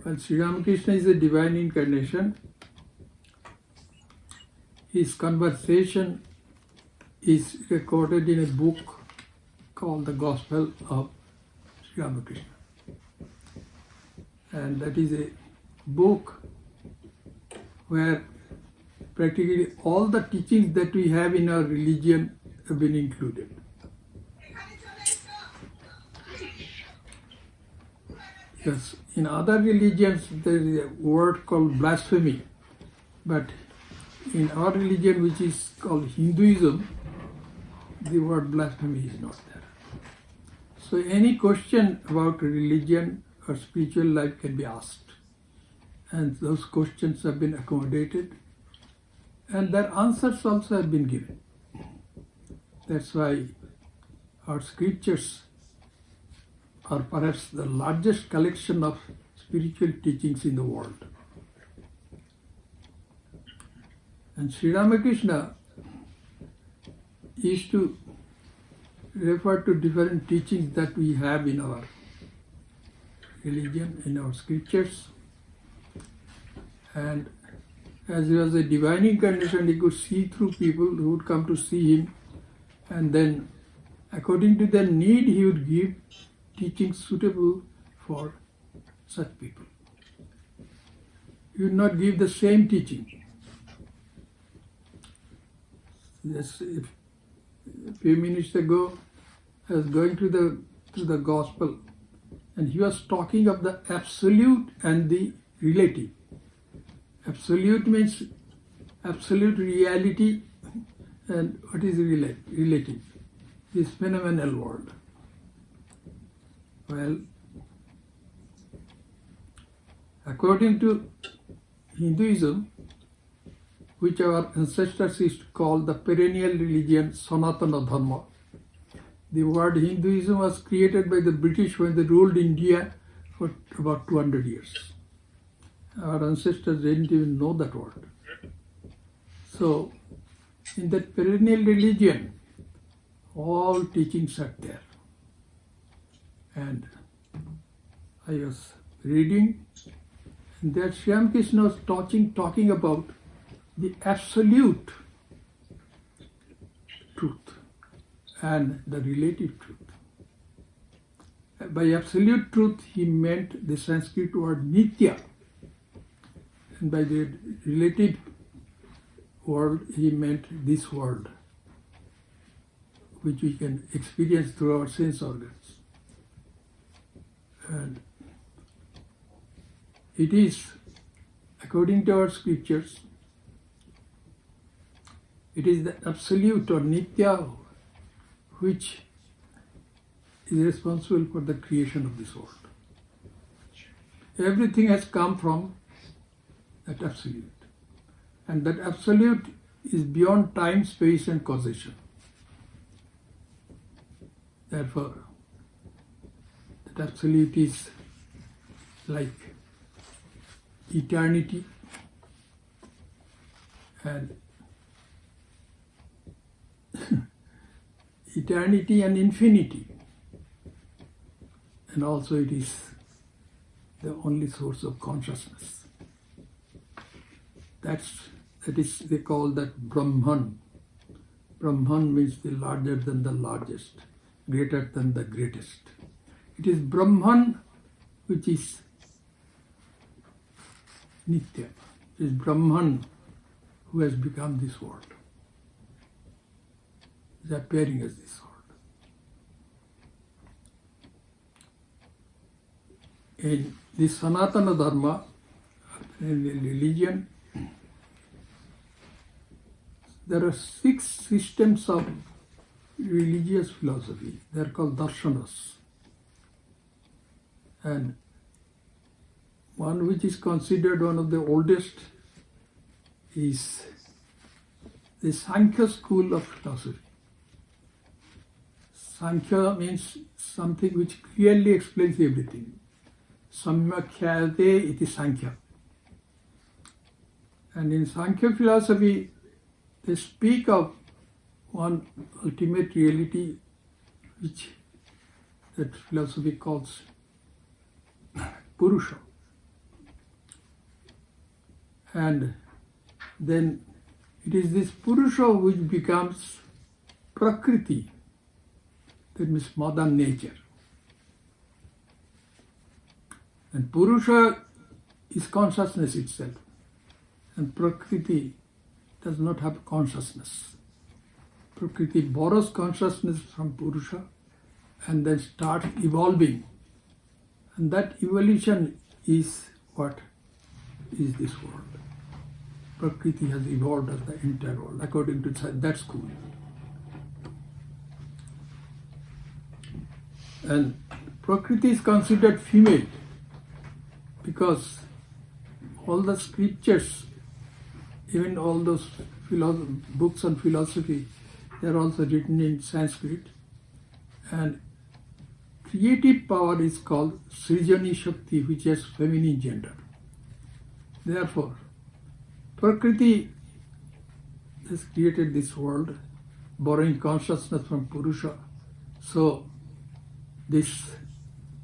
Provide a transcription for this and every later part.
When Sri Ramakrishna is a divine incarnation, his conversation is recorded in a book called the Gospel of Sri Ramakrishna. And that is a book where practically all the teachings that we have in our religion have been included. Yes, in other religions there is a word called blasphemy, but in our religion, which is called Hinduism, the word blasphemy is not there. So any question about religion or spiritual life can be asked, and those questions have been accommodated, and their answers also have been given. That's why our scriptures are perhaps the largest collection of spiritual teachings in the world. And Sri Ramakrishna used to refer to different teachings that we have in our religion, in our scriptures. And as he was a divine incarnation, he could see through people who would come to see him, and then according to their need he would give teachings suitable for such people. He would not give the same teaching. Yes, a few minutes ago I was going to the gospel, and he was talking of the absolute and the relative. Absolute means absolute reality, and what is relative? This phenomenal world. Well, according to Hinduism, which our ancestors used to call the perennial religion Sanatana Dharma, the word Hinduism was created by the British when they ruled India for about 200 years. Our ancestors didn't even know that word. So, in that perennial religion, all teachings are there. And I was reading, and there Sri Ramakrishna was talking about the absolute truth and the relative truth. By absolute truth, he meant the Sanskrit word nitya, and by the relative word, he meant this world, which we can experience through our sense organs. And it is, according to our scriptures, it is the absolute or nitya which is responsible for the creation of this world. Everything has come from that absolute. And that absolute is beyond time, space and causation. Therefore, that absolute is like eternity and eternity and infinity, and also it is the only source of consciousness. That is, they call that Brahman. Brahman means the larger than the largest, greater than the greatest. It is Brahman which is Nitya. It is Brahman who has become this world, is appearing as this world. In this Sanatana Dharma, in the religion, there are 6 systems of religious philosophy. They are called darshanas. And one which is considered one of the oldest is the Sankhya school of philosophy. Sankhya means something which clearly explains everything. Samyakyate iti Sankhya. And in Sankhya philosophy, they speak of one ultimate reality which that philosophy calls Purusha. And then it is this Purusha which becomes Prakriti, that means Mother Nature. And Purusha is consciousness itself, and Prakriti does not have consciousness. Prakriti borrows consciousness from Purusha and then starts evolving. And that evolution is what is this world. Prakriti has evolved as the entire world, according to that school. And Prakriti is considered female because all the scriptures, even all those books on philosophy, they are also written in Sanskrit. And creative power is called Srijani Shakti, which has feminine gender. Therefore, Prakriti has created this world, borrowing consciousness from Purusha. So, this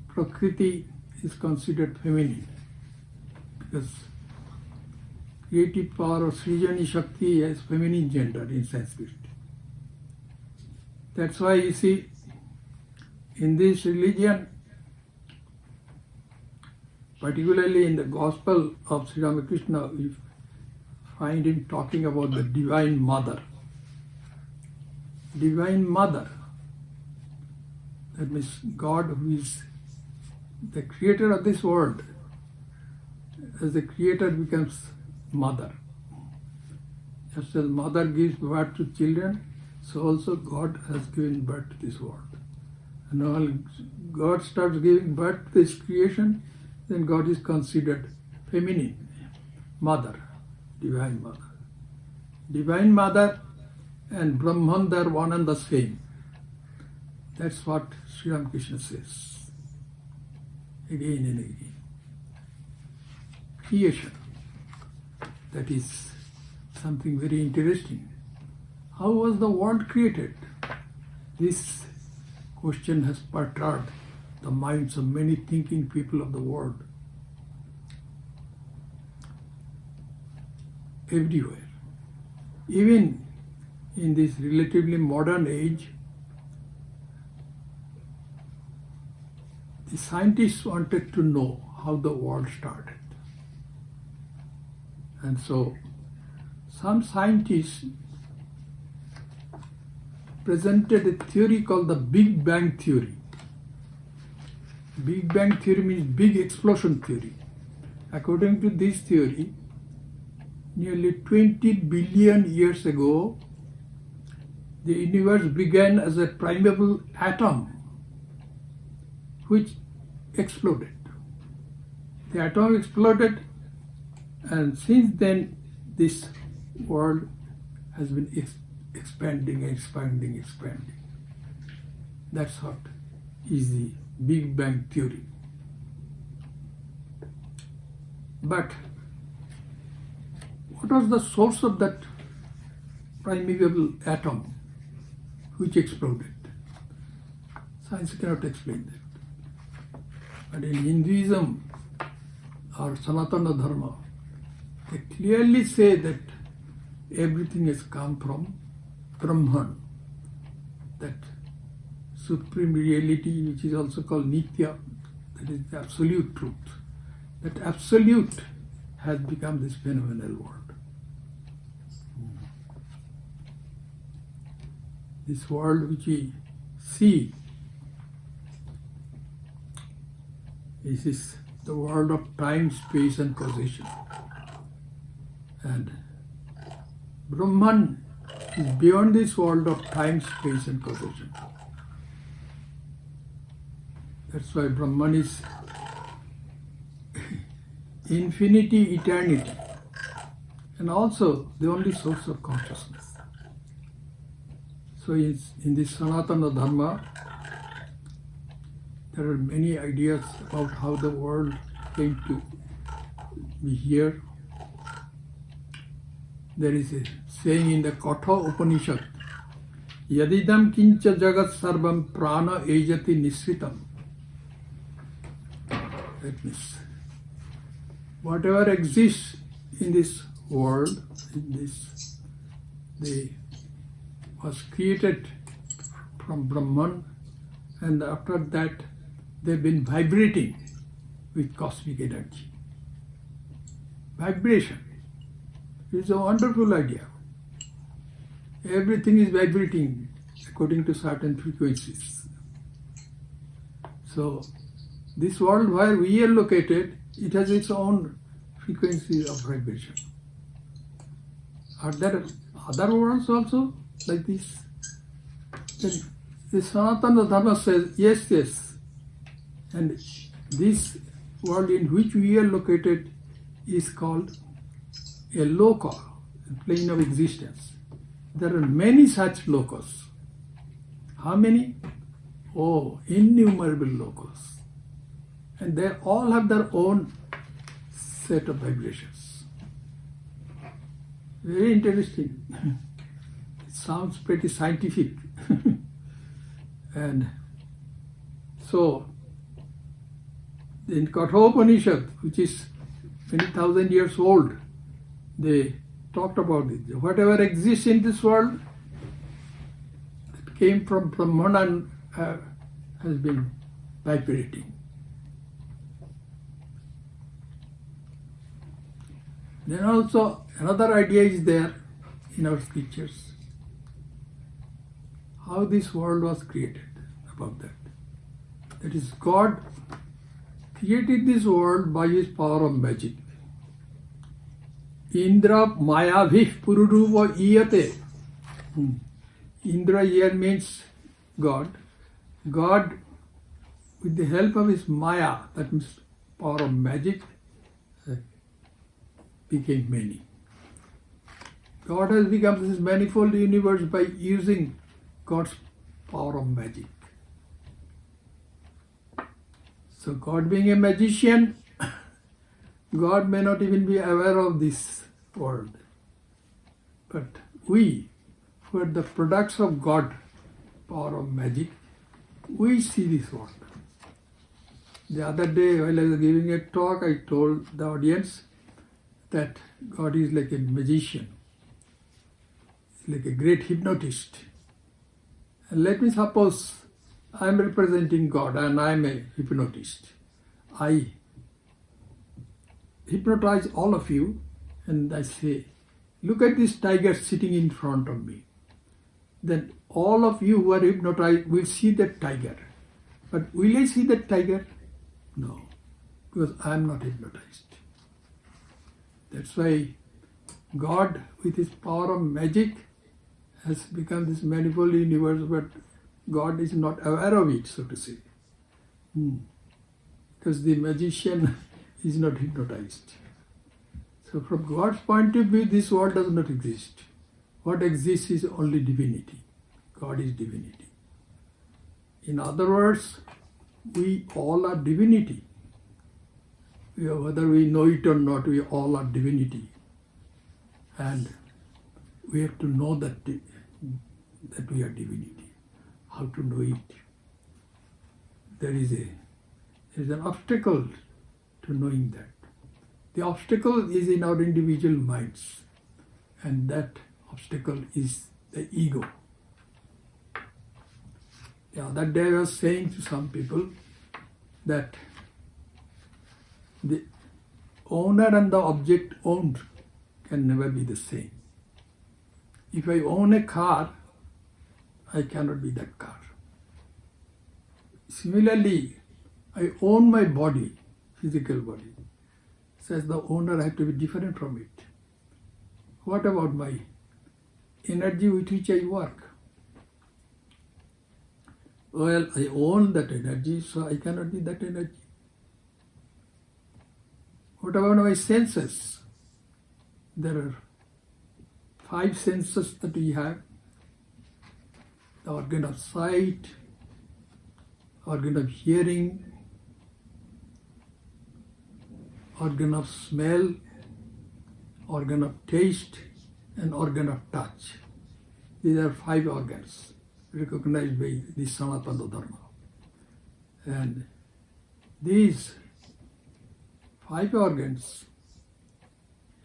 Prakriti is considered feminine because creative power of Srijani Shakti has feminine gender in Sanskrit. That's why you see in this religion, particularly in the Gospel of Sri Ramakrishna, we find him talking about the Divine Mother. Divine Mother, that means God who is the creator of this world. As the creator becomes mother. Just as mother gives birth to children, so also God has given birth to this world. And when God starts giving birth to this creation, then God is considered feminine, mother, divine mother. Divine mother and Brahman, they are one and the same. That's what Sri Ramakrishna says again and again. Creation, that is something very interesting. How was the world created? This question has perturbed the minds of many thinking people of the world. Everywhere. Even in this relatively modern age, the scientists wanted to know how the world started. And so, some scientists presented a theory called the Big Bang Theory. Big Bang Theory means big explosion theory. According to this theory, nearly 20 billion years ago, the universe began as a primeval atom which exploded. The atom exploded, and since then this world has been expanding. That's what is the Big Bang Theory. But what was the source of that primeval atom which exploded? Science cannot explain that. But in Hinduism or Sanatana Dharma, they clearly say that everything has come from Brahman, that supreme reality which is also called Nitya, that is the absolute truth. That absolute has become this phenomenal world. This world which we see, this is the world of time, space and causation. And Brahman is beyond this world of time, space and causation. That's why Brahman is infinity, eternity, and also the only source of consciousness. So in this Sanatana Dharma, there are many ideas about how the world came to be here. There is a saying in the Katha Upanishad, Yadidam kincha jagat sarvam prana ejati nisritam. That means, whatever exists in this world, they was created from Brahman, and after that they've been vibrating with cosmic energy. Vibration is a wonderful idea. Everything is vibrating according to certain frequencies. So this world where we are located, it has its own frequency of vibration. Are there other worlds also like this? Then the Sanatana Dharma says, yes, yes. And this world in which we are located is called a loka, a plane of existence. There are many such lokas. How many? Oh, innumerable lokas. And they all have their own set of vibrations. Very interesting. It sounds pretty scientific. And so, in Kathopanishad, which is many thousand years old, they talked about it. Whatever exists in this world, it came from Brahman and has been vibrating. Then also another idea is there in our scriptures, how this world was created, about that. That is, God created this world by his power of magic. Indra mayabhih pururuva iyate. Indra here means God. God, with the help of his maya, that means power of magic, became many. God has become this manifold universe by using God's power of magic. So God being a magician, God may not even be aware of this world. But we, who are the products of God, power of magic, we see this world. The other day, while I was giving a talk, I told the audience that God is like a magician, like a great hypnotist. And let me suppose I am representing God and I am a hypnotist. I hypnotize all of you and I say, look at this tiger sitting in front of me. Then all of you who are hypnotized will see that tiger. But will I see that tiger? No, because I am not hypnotized. That's why God, with his power of magic, has become this manifold universe, but God is not aware of it, so to say. Because the magician is not hypnotized. So from God's point of view, this world does not exist. What exists is only divinity. God is divinity. In other words, we all are divinity. Whether we know it or not, we all are divinity. And we have to know that we are divinity. How to know it? There is an obstacle to knowing that. The obstacle is in our individual minds, and that obstacle is the ego. The other day I was saying to some people that the owner and the object owned can never be the same. If I own a car, I cannot be that car. Similarly, I own my body, physical body. Says the owner, I have to be different from it. What about my energy with which I work? Well, I own that energy, so I cannot be that energy. What about my senses? There are 5 senses that we have. The organ of sight, organ of hearing, organ of smell, organ of taste, and organ of touch. These are 5 organs recognized by the Sanatana Dharma. And these 5 organs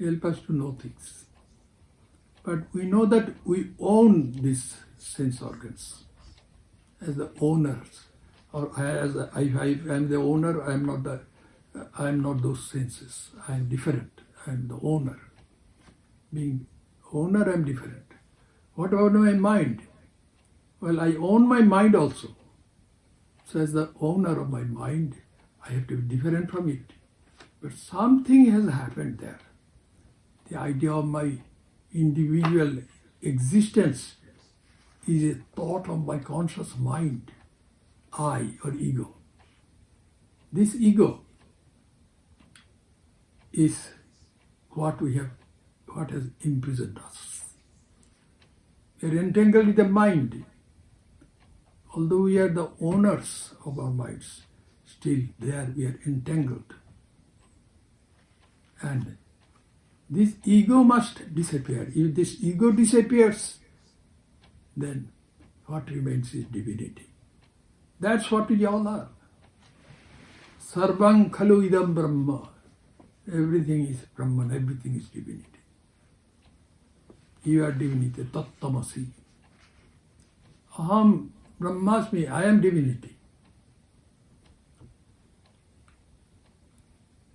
help us to know things. But we know that we own these sense organs as the owners, or as I am the owner. I am not those senses. I am different. I am the owner. Being owner, I am different. What about my mind? Well, I own my mind also. So as the owner of my mind, I have to be different from it. But something has happened there. The idea of my individual existence is a thought of my conscious mind, I or ego. This ego is what has imprisoned us. We are entangled with the mind. Although we are the owners of our minds, still there we are entangled. And this ego must disappear. If this ego disappears, then what remains is divinity. That's what we all are. Sarvang khalu idam brahma. Everything is Brahman, everything is divinity. You are divinity, tattamasi. Aham brahmasmi, I am divinity.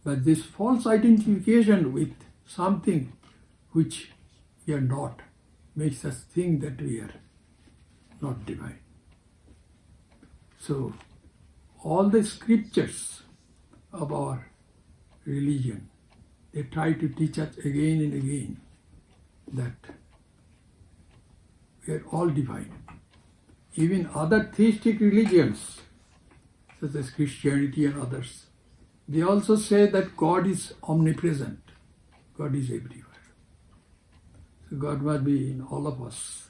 But this false identification with something which we are not makes us think that we are not divine. So, all the scriptures of our religion, they try to teach us again and again that we are all divine. Even other theistic religions, such as Christianity and others, they also say that God is omnipresent. God is everywhere. So God must be in all of us.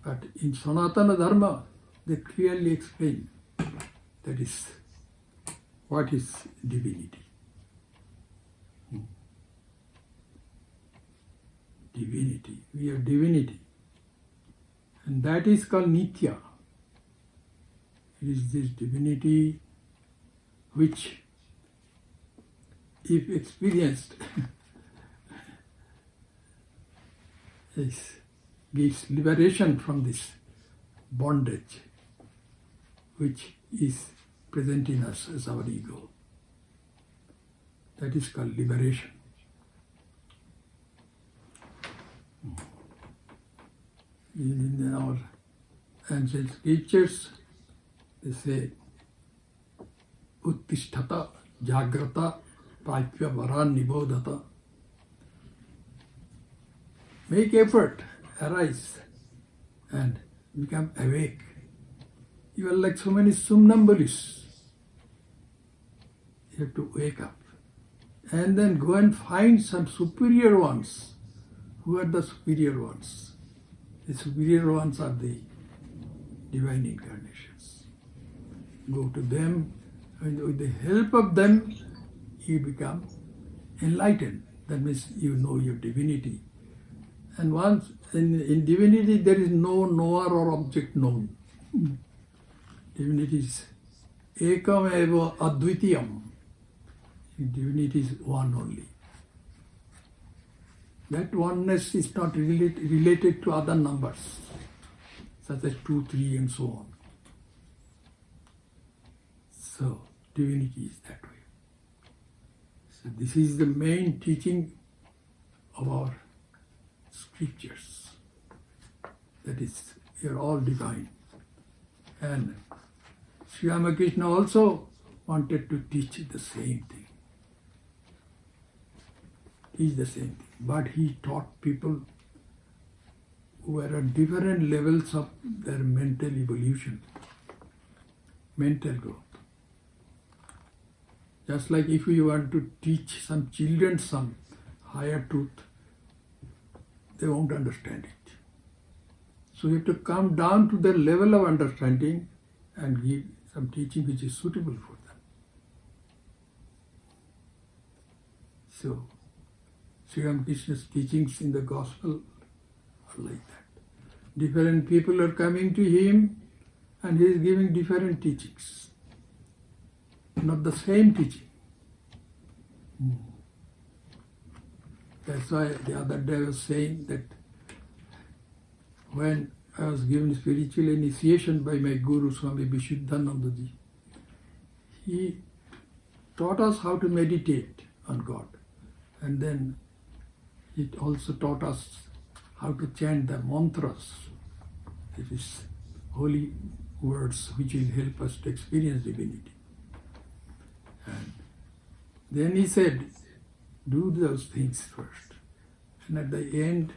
But in Sanatana Dharma, they clearly explain that is what is divinity. Divinity. We are divinity. And that is called Nitya. It is this divinity which, if experienced, gives liberation from this bondage which is present in us as our ego. That is called liberation. In our ancient scriptures, they say, Uttisthata, Jagrata, Praipya Varan Nibodhata. Make effort, arise, and become awake. You are like so many somnambulists. You have to wake up. And then go and find some superior ones. Who are the superior ones? The superior ones are the divine incarnations. Go to them, and with the help of them, you become enlightened. That means you know your divinity. And once in divinity, there is no knower or object known. Divinity is ekam eva advitiyam. Divinity is one only. That oneness is not related to other numbers, such as 2, 3, and so on. So, divinity is that way. So, this is the main teaching of our scriptures. That is, we are all divine. And Sri Ramakrishna also wanted to teach the same thing. Teach the same thing. But he taught people who were at different levels of their mental evolution, mental growth. Just like if we want to teach some children some higher truth, they won't understand it. So you have to come down to their level of understanding and give some teaching which is suitable for them. So, Sri Ramakrishna's teachings in the gospel are like that. Different people are coming to him and he is giving different teachings. Not the same teaching. That's why the other day I was saying that when I was given spiritual initiation by my Guru Swami Vishuddhanandaji, he taught us how to meditate on God, and then it also taught us how to chant the mantras, that is, holy words which will help us to experience divinity. And then he said, do those things first. And at the end,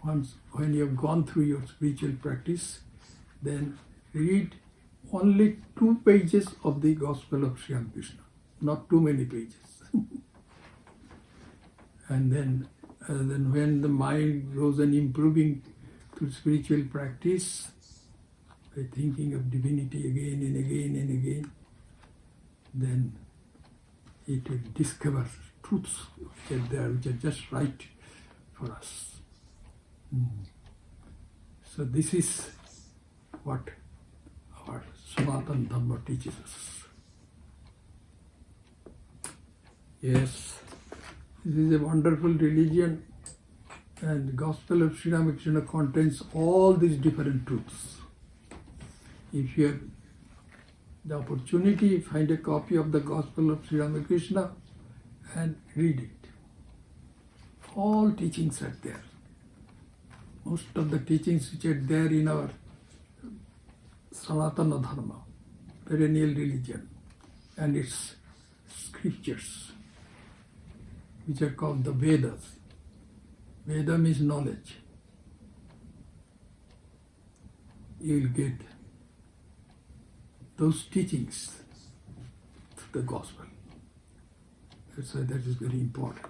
once when you have gone through your spiritual practice, then read only 2 pages of the Gospel of Sri Ramakrishna, not too many pages. And then when the mind goes on improving through spiritual practice, by thinking of divinity again and again and again, then it will discover truths which are there, which are just right for us. So this is what our Sanatana Dhamma teaches us. Yes, this is a wonderful religion, and the Gospel of Sri Ramakrishna contains all these different truths. If you have the opportunity, find a copy of the Gospel of Sri Ramakrishna and read it. All teachings are there. Most of the teachings which are there in our Sanatana Dharma, perennial religion, and its scriptures, which are called the Vedas. Veda means knowledge. You will get those teachings through the Gospel. That's why that is very important.